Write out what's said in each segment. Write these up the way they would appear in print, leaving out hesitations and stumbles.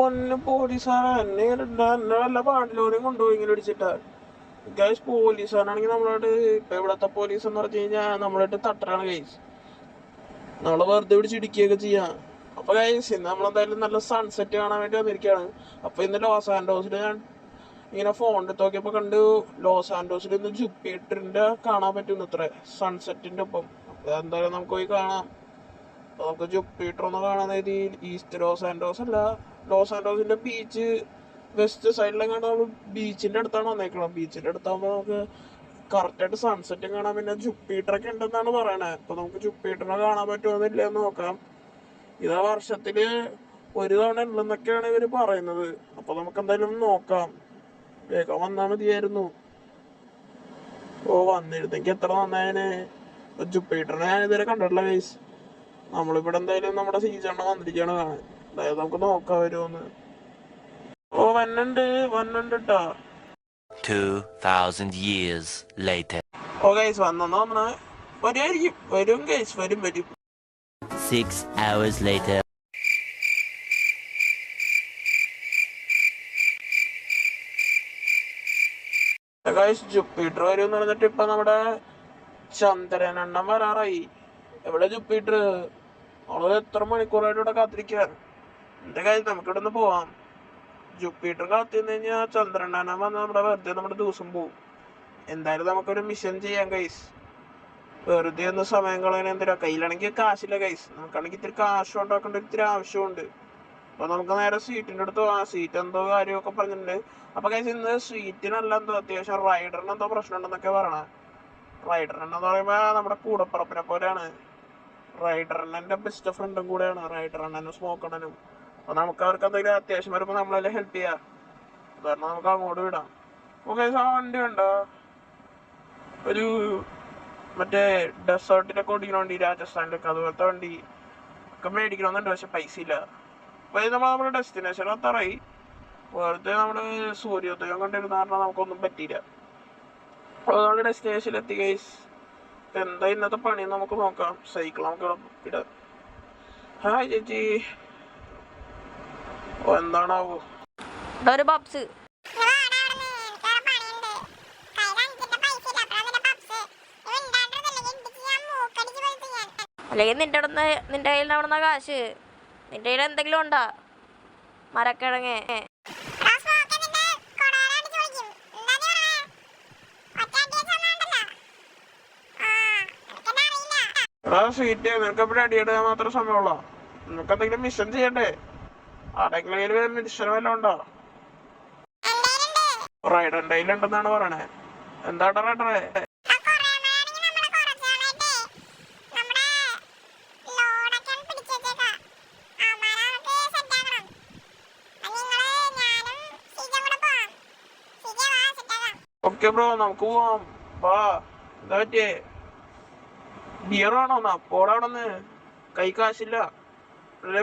പൊന്ന് പോലീസാണ് എന്നെ വല്ല പാണ്ടിലോരും കൊണ്ടുപോയി ഇങ്ങനെ ഇടിച്ചിട്ടാ. ഗൈസ് പോലീസാണെങ്കിൽ നമ്മളോട് ഇപ്പൊ ഇവിടത്തെ പോലീസ് എന്ന് പറഞ്ഞു കഴിഞ്ഞാൽ നമ്മളായിട്ട് തട്ടറാണ് ഗൈസ്. നമ്മളെ വെറുതെ പിടിച്ചിടിക്കുകയൊക്കെ ചെയ്യാം. അപ്പൊ ഗൈസ് ഇന്ന് നമ്മളെന്തായാലും നല്ല സൺസെറ്റ് കാണാൻ വേണ്ടി വന്നിരിക്കുകയാണ്. അപ്പൊ ഇന്ന് ലോസ് ആൻഡോസിൽ ഞാൻ ഇങ്ങനെ ഫോണിൽ നോക്കിയപ്പോ കണ്ടു ലോസ് ആൻഡോസിൽ ഇന്ന് ജുപ്പിറ്ററിന്റെ കാണാൻ പറ്റും ഇത്ര സൺസെറ്റിന്റെ ഒപ്പം. അപ്പൊ എന്തായാലും നമുക്ക് പോയി കാണാം. നമുക്ക് ജുപ്പിറ്റർ ഒന്ന് കാണാൻ രീതിയിൽ ഈസ്റ്റ് ലോസ് ആൻഡോസ് അല്ല, ലോസ് ആൻഡോസിന്റെ ബീച്ച് വെസ്റ്റ് സൈഡിലെങ്ങാണ്ട് നമ്മൾ ബീച്ചിന്റെ അടുത്താണ് വന്നേക്കണം. ബീച്ചിന്റെ അടുത്താകുമ്പോൾ നമുക്ക് കറക്റ്റായിട്ട് സൺസെറ്റും കാണാം, പിന്നെ ജുപ്പിറ്ററൊക്കെ ഉണ്ടെന്നാണ് പറയണേ. അപ്പൊ നമുക്ക് ജുപ്പിറ്ററിനെ കാണാൻ പറ്റുമെന്നില്ല എന്ന് നോക്കാം. ഇതാ വർഷത്തില് ഒരു തവണ ഉള്ളെന്നൊക്കെയാണ് ഇവര് പറയുന്നത്. അപ്പൊ നമുക്ക് എന്തായാലും നോക്കാം. വേഗം വന്നാ മതിയായിരുന്നു. ഓ വന്നിരുന്നെങ്കിൽ എത്ര നന്നായനെ. ജുപ്പിറ്ററിനെ ഞാൻ ഇതുവരെ കണ്ടിട്ടില്ല ഗൈസ്. നമ്മളിവിടെ എന്തായാലും നമ്മുടെ സീസൺ വന്നിരിക്കുകയാണ് കാണാൻ. അതായത് നമുക്ക് നോക്കാൻ വരുമോന്ന്. ഓ വന്നുണ്ട് ട്ടാ. 2000 years later. ഓ ഗൈസ് വന്നോ വരുമായിരിക്കും. വരും ഗൈസ്, വരും. 6 hours later. ഗൈസ് ജുപ്പിറ്റർ വരും എന്ന് പറഞ്ഞിട്ട് ഇപ്പൊ നമ്മുടെ ചന്ദ്രനെണ്ണം വരാറായി. എവിടെ ജുപ്പിറ്റർ? അവള് എത്ര മണിക്കൂറായിട്ട് ഇവിടെ കാത്തിരിക്കാൻ. എന്റെ കാര്യം നമുക്ക് ഇവിടെ നിന്ന് പോവാം. ജുപ്പിറ്റർ കാത്തിന്ന് കഴിഞ്ഞാൽ ചന്ദ്രനെണ്ണം വന്ന് വെറുതെ നമ്മുടെ ദിവസം പോവും. എന്തായാലും നമുക്കൊരു മിഷൻ ചെയ്യാം ഗൈസ്. വെറുതെ ഒന്ന് സമയം കളയാൻ എന്തിനാ? കയ്യിലാണെങ്കിൽ കാശില്ല ഗൈസ്. നമുക്കാണെങ്കിൽ ഇത്തിരി കാശ് ഉണ്ടാക്കേണ്ട ഇത്തിരി ആവശ്യമുണ്ട്. അപ്പൊ നമുക്ക് നേരെ സീറ്റിന്റെ അടുത്ത് പോവാം. സീറ്റ് എന്തോ കാര്യമൊക്കെ പറഞ്ഞിട്ടുണ്ട്. അപ്പൊ ഗൈസ് ഇന്ന് സീറ്റിനല്ല എന്തോ അത്യാവശ്യം റൈഡറിന് എന്തോ പ്രശ്നം ഉണ്ടെന്നൊക്കെ പറയണേ. റൈഡറിനെന്ന് പറയുമ്പോ നമ്മുടെ കൂടപ്പുറപ്പിനെ പോലെയാണ്. റൈഡറിനെ ബെസ്റ്റ് ഫ്രണ്ടും കൂടെയാണ് റൈഡറിനും സ്മോക്കണനും. അപ്പൊ നമുക്ക് അവർക്ക് എന്തെങ്കിലും അത്യാവശ്യം വരുമ്പോ നമ്മളെല്ലാം ഹെൽപ്പ് ചെയ്യാം. കാരണം നമുക്ക് അങ്ങോട്ട് വിടാം. ഓക്കെ ആ വണ്ടി ഉണ്ടോ? ഒരു മറ്റേ ഡെസേർട്ടിലൊക്കെ ഓടിക്കുന്ന വണ്ടി, രാജസ്ഥാനിലൊക്കെ അതുപോലത്തെ വണ്ടി ഒക്കെ മേടിക്കണമെന്നുണ്ട്. പക്ഷെ പൈസ ഇല്ല. അപ്പൊ നമ്മുടെ ഡെസ്റ്റിനേഷൻ എത്താറായി. വെറുതെ നമ്മള് സൂര്യോദയം കണ്ടിരുന്ന കാരണം നമുക്കൊന്നും പറ്റിയില്ല. അപ്പൊ നമ്മുടെ ഡെസ്റ്റിനേഷനിൽ എത്തി ഗൈസ്. എന്താ ഇന്നത്തെ പണി നമുക്ക് നോക്കാം. സൈക്കിൾ നമുക്ക് ഇടാം. ഹായ് ചേച്ചി. ഓ എന്താണാവോ ഒരു പപ്സ് അല്ലെങ്കിൽ നിന്റെ കയ്യിൽ അവിടുന്ന കാശ് നിന്റെ കയ്യിൽ എന്തെങ്കിലും ഉണ്ടാ? മരക്കിഴങ്ങ് സ്വീറ്റ് നിനക്ക് എപ്പോഴും അടിയിടാൻ മാത്രം സമയമുള്ള. നിനക്ക് എന്തെങ്കിലും മിഷൻ ചെയ്യണ്ടേ? ആരെങ്കിലും മിഷൻ വല്ലതും ഉണ്ടോ? റൈഡറിന്റെ കയ്യിലുണ്ടെന്നാണ് പറയണേ. എന്താടാ റൈഡറെ? ഓക്കെ ബ്രോ നമുക്ക് പോവാം. വാ. എന്താ പറ്റിയേ? ബിയർ വേണോന്നാ? പോടാവിടെന്ന്. കൈ കാശില്ല.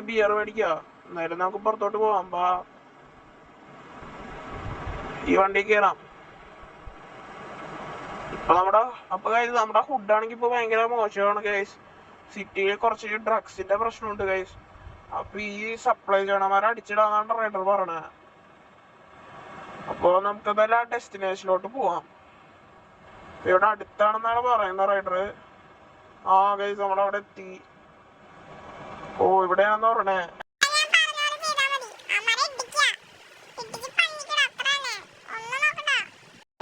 ബിയർ മേടിക്ക. എന്നാലും നമുക്ക് പുറത്തോട്ട് പോവാം. വാ, ഈ വണ്ടി കയറാം. ഇപ്പൊ അപ്പൊ ഗൈസ് നമ്മുടെ ഫുഡാണെങ്കിൽ ഇപ്പൊ ഭയങ്കര മോശമാണ് ഗൈസ്. സിറ്റിയിൽ കുറച്ച് ഡ്രഗ്സിന്റെ പ്രശ്നമുണ്ട് ഗൈസ്. അപ്പൊ ഈ സപ്ലൈ ചെയ്യണമാരെ അടിച്ചിടാന്നാണ് റൈഡർ പറയണേ. അപ്പൊ നമുക്ക് എന്തായാലും ആ ഡെസ്റ്റിനേഷനിലോട്ട് പോവാം. ഇവിടെ അടുത്താണെന്നാണ് പറയുന്നത് റൈഡർ. ആ ഗൈസ് നമ്മളവിടെ എത്തി. ഓ ഇവിടെയാണെന്ന് പറയണേ.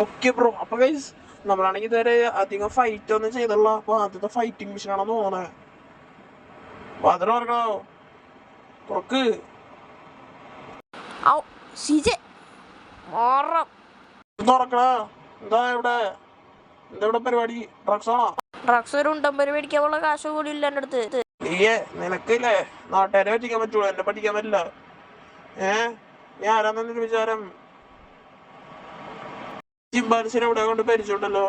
Okay bro. അപ്പൊ ഗൈസ് നമ്മളാണെങ്കിൽ ഇതുവരെ അധികം ഫൈറ്റ് ഒന്നും ചെയ്തില്ല. അപ്പൊ ആദ്യത്തെ ഫൈറ്റിംഗ് മിഷൻ ആണെന്ന് തോന്നണേ. വാതിൽ തുറക്കണോ? തുറക്ക്. തുറക്കണ. എന്താ ഇവിടെ പരിപാടി? ഡ്രഗ്സ് ആണോ? ഡ്രഗ്സ് ഒരു ഉണ്ടമ്പര് മേടിക്കാനുള്ള കാശ് കൂടി ഇല്ല എൻ്റെ അടുത്ത്. നിനക്കില്ലേ നാട്ടുകാരെ പറ്റിക്കാൻ പറ്റുള്ളൂ, എന്നെ പഠിക്കാൻ പറ്റില്ല. ഞാൻ ആരാന്നൊരു വിചാരം? ചിമ്പാൻസിനെ ഇവിടെ കൊണ്ട് പരിചയമുണ്ടല്ലോ.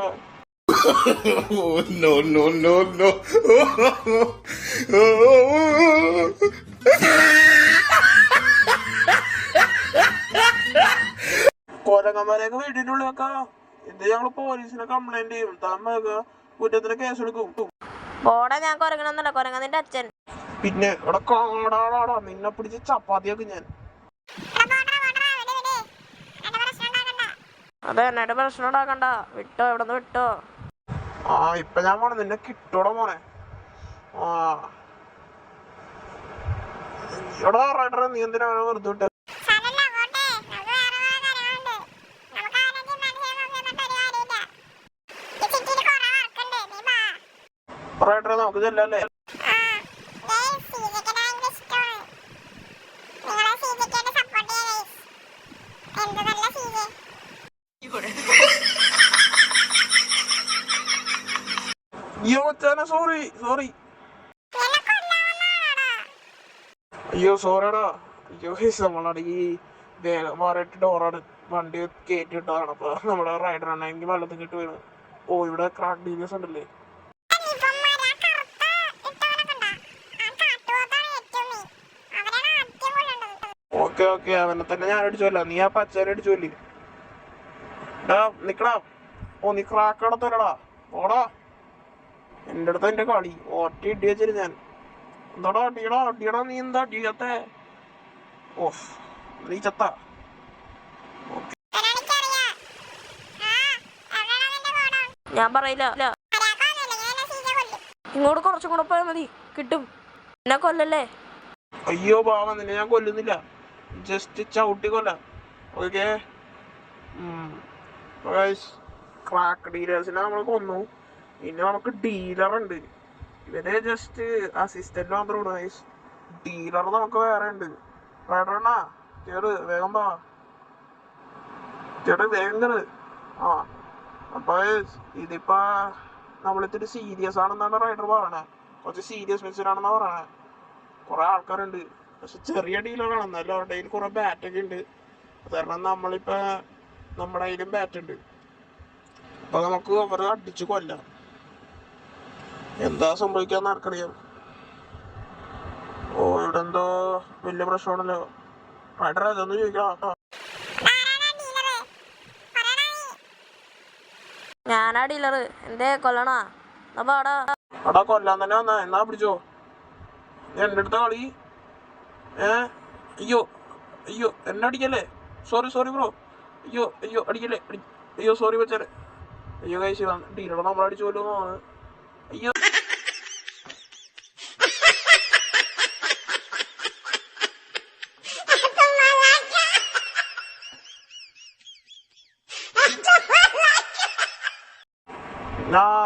കൊരങ്ങന്മാരെയൊക്കെ വീടിന്റെ ഉള്ളിൽ വെക്കാം. ഇത് ഞങ്ങള് പോലീസിനെ കംപ്ലൈന്റ് ചെയ്യും. താൻ കുറ്റത്തിന് കേസ് എടുക്കും. ഞാൻ കൊരങ്ങണമെന്നല്ല, കൊരങ്ങ നിന്റെ അച്ഛൻ. പിന്നെ ഇവിടെ കാടാടാ നിന്നെ പിടിച്ച് ചപ്പാത്തിയാക്കും ഞാൻ. അതെ എന്നായിട്ട് പ്രശ്നം ഉണ്ടാക്കണ്ട, വിട്ടോ, ഇവിടെ നിന്ന് വിട്ടോ. ആ ഇപ്പൊ ഞാൻ പോണെ, നിന്നെ കിട്ടോടെ മോനെ. ആ ഇവിടെ റൈഡറെ നീ എന്തിനാ വെറുതെ വിട്ടേ? റൈഡറെ നമുക്ക് ചെല്ലല്ലേ? അയ്യോ മച്ചാനെ സോറി. അയ്യോ സോറിടാ. അയ്യോ നമ്മളാണ് ഈ വേഗം മാറിയിട്ട് ഡോറാണ് വണ്ടി കയറ്റിയിട്ടതാണ്. അപ്പൊ നമ്മുടെ റൈഡറാണെങ്കിൽ വെള്ളത്തിൽ കിട്ടി വീണ്. ഓ ഇവിടെ ക്രാക്ക് ഡീലേഴ്സ് ഉണ്ടല്ലേ. ഓക്കെ അവനെ തന്നെ ഞാൻ അടിച്ചോല്ല, നീ ആ പച്ചേനെ അടിച്ചോല്ലേ. നിക്കടാ. ഓ നീ ക്രാക്ക് നടത്തല്ലടാ, ഓടാ. എന്റെ അടുത്ത് എന്റെ കളി ഒറ്റ ഇടി വെച്ചിരുന്നു ഞാൻ. എന്താടാ അടിയടാ നീ എന്താ അടിയാത്തെ? ഓഫ് നീ ചത്ത. ഞാൻ പറയില്ല. ഇങ്ങോട്ട് കുറച്ചും കൂടെ പോയാൽ മതി, കിട്ടും. എന്നെ കൊല്ലല്ലേ? അയ്യോ പാവ, നിന്നെ ഞാൻ കൊല്ലുന്നില്ല, ജസ്റ്റ് ചവിട്ടി കൊല്ലാം. ഓക്കെ ക്രാക്ക് ഡീലേഴ്സിനെ നമ്മൾ കൊന്നു. പിന്നെ നമുക്ക് ഡീലറുണ്ട്. ഇവരെ ജസ്റ്റ് അസിസ്റ്റന്റ് മാത്രമാണ് ഗൈസ്. ഡീലർ നമുക്ക് വേറെ ഉണ്ട്. റൈഡറണ്ണാ കേറ്, വേഗം വാ ചേട്ടാ, വേഗം കേറ്. ആ അപ്പൊ ഇതിപ്പോ നമ്മളിത്തിരി സീരിയസ് ആണെന്നാണ് റൈഡർ പറയണേ. കുറച്ച് സീരിയസ് മിക്സഡാണെന്നാ പറയണേ. കുറെ ആൾക്കാരുണ്ട്, പക്ഷെ ചെറിയ ഡീലറാണ്. എന്നാലും അവരുടെ കയ്യിൽ കുറെ ബാറ്റൊക്കെ ഉണ്ട്. കാരണം നമ്മളിപ്പോ നമ്മുടെ കയ്യിലും ബാറ്റ് ഉണ്ട്. അപ്പൊ നമുക്ക് അവരെ അടിച്ചു കൊല്ലാം. എന്താ സംഭവിക്കാന്ന് ആർക്കറിയാം. ഓ ഇവിടെ എന്തോ വലിയ പ്രശ്നമാണല്ലോ. റൈഡർ അതൊന്ന് ചോദിക്കാം. ഞാനാ ഡീലർ, എന്തേ കൊല്ലണാ? അടാ കൊല്ലാൻ തന്നെ വന്നാ, എന്നാ പിടിച്ചോ. എന്റെ അടുത്ത കളി. അയ്യോ എന്നെ അടിക്കല്ലേ. Sorry bro. അയ്യോ അടിക്കല്ലേ. അയ്യോ സോറി വെച്ചാല്. അയ്യോ കഴിച്ചു ഡീലർ നമ്മളടിച്ചു കൊല്ലുന്നതാണ്. അയ്യോ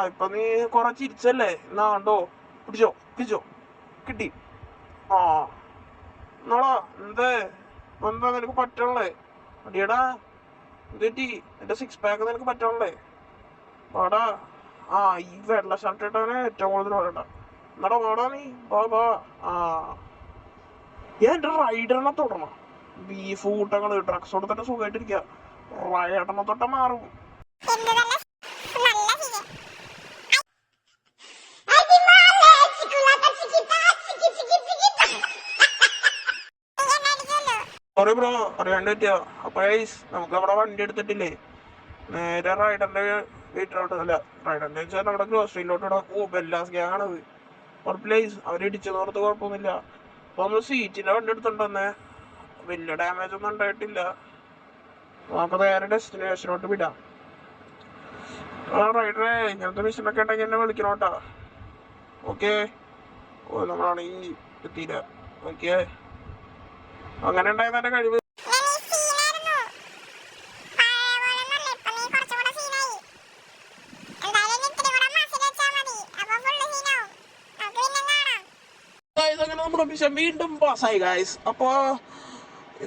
ഇപ്പൊ നീ കൊറേ ചിരിച്ചല്ലേ. എന്നാ കണ്ടോ, പിടിച്ചോ കിട്ടി. ആ എന്നാടാ എന്താ നിനക്ക് പറ്റണല്ലേ? അടിയടാ എന്തെറ്റി? എന്റെ 6 പാക്ക് നിനക്ക് പറ്റണല്ലേ? വാടാ. ആ ഈ വെള്ള ഷർട്ട് ഇട്ടവനെ ഏറ്റവും കൂടുതൽ പറയണ്ട. എന്നാടാ വാടാ നീ, വാ. ആ ഞാൻ എന്റെ റൈഡറിനെ തൊടണം. ബീഫ് കൂട്ടങ്ങള് ഡ്രഗ്സ് കൊടുത്തിട്ട് സുഖമായിട്ടിരിക്കുക. റൈഡറിനെ തൊട്ട മാറും. സോറി ബ്രോ, അറിയാണ്ട് പറ്റിയോ. അപ്പൊ നമുക്ക് അവിടെ വണ്ടി എടുത്തിട്ടില്ലേ, നേരെ റൈഡറിന്റെ വീട്ടിലോട്ട്. അല്ല റൈഡറിന്റെ വെച്ചാൽ നമ്മുടെ ഗ്രോസറിയിലോട്ട്. ഓ ബെല്ലാസ് ഗ്യാങ് ആണത്. പ്ലേസ് അവരിടിച്ചെന്ന് ഓർത്ത് കുഴപ്പമൊന്നുമില്ല. അപ്പൊ നമ്മൾ സീറ്റിന്റെ വണ്ടി എടുത്തിട്ടുണ്ടെന്നേ, വലിയ ഡാമേജ് ഒന്നും ഉണ്ടായിട്ടില്ല. നമുക്ക് നേരെ ഡെസ്റ്റിനേഷനോട്ട് വിടാം. ആ റൈഡറെ ഇങ്ങനത്തെ മിഷനൊക്കെ ഉണ്ടെങ്കിൽ എന്നെ വിളിക്കണോട്ടാ. ഓക്കെ ഓ നമ്മളാണ് ഈ എത്തിയില്ല. ഓക്കെ അങ്ങനെ ഉണ്ടായിരുന്ന എന്റെ കഴിവ്. അങ്ങനെ നമ്മുടെ മിഷൻ വീണ്ടും പാസ്സായി ഗായ്സ്. അപ്പൊ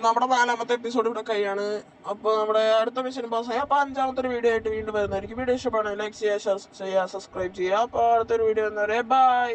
നമ്മുടെ 4ാമത്തെ എപ്പിസോഡ് ഇവിടെ കഴിയാണ്. അപ്പൊ നമ്മുടെ അടുത്ത മിഷൻ പാസ്സായി. അപ്പൊ 5ാമത്തെ ഒരു വീഡിയോ ആയിട്ട് വീണ്ടും വരുന്നതായിരിക്കും. വീഡിയോ ഇഷ്ടപ്പെടുന്ന ലൈക്ക് ചെയ്യുക, സബ്സ്ക്രൈബ് ചെയ്യുക. അപ്പൊ അടുത്തൊരു വീഡിയോ വരുന്നവരെ ബൈ.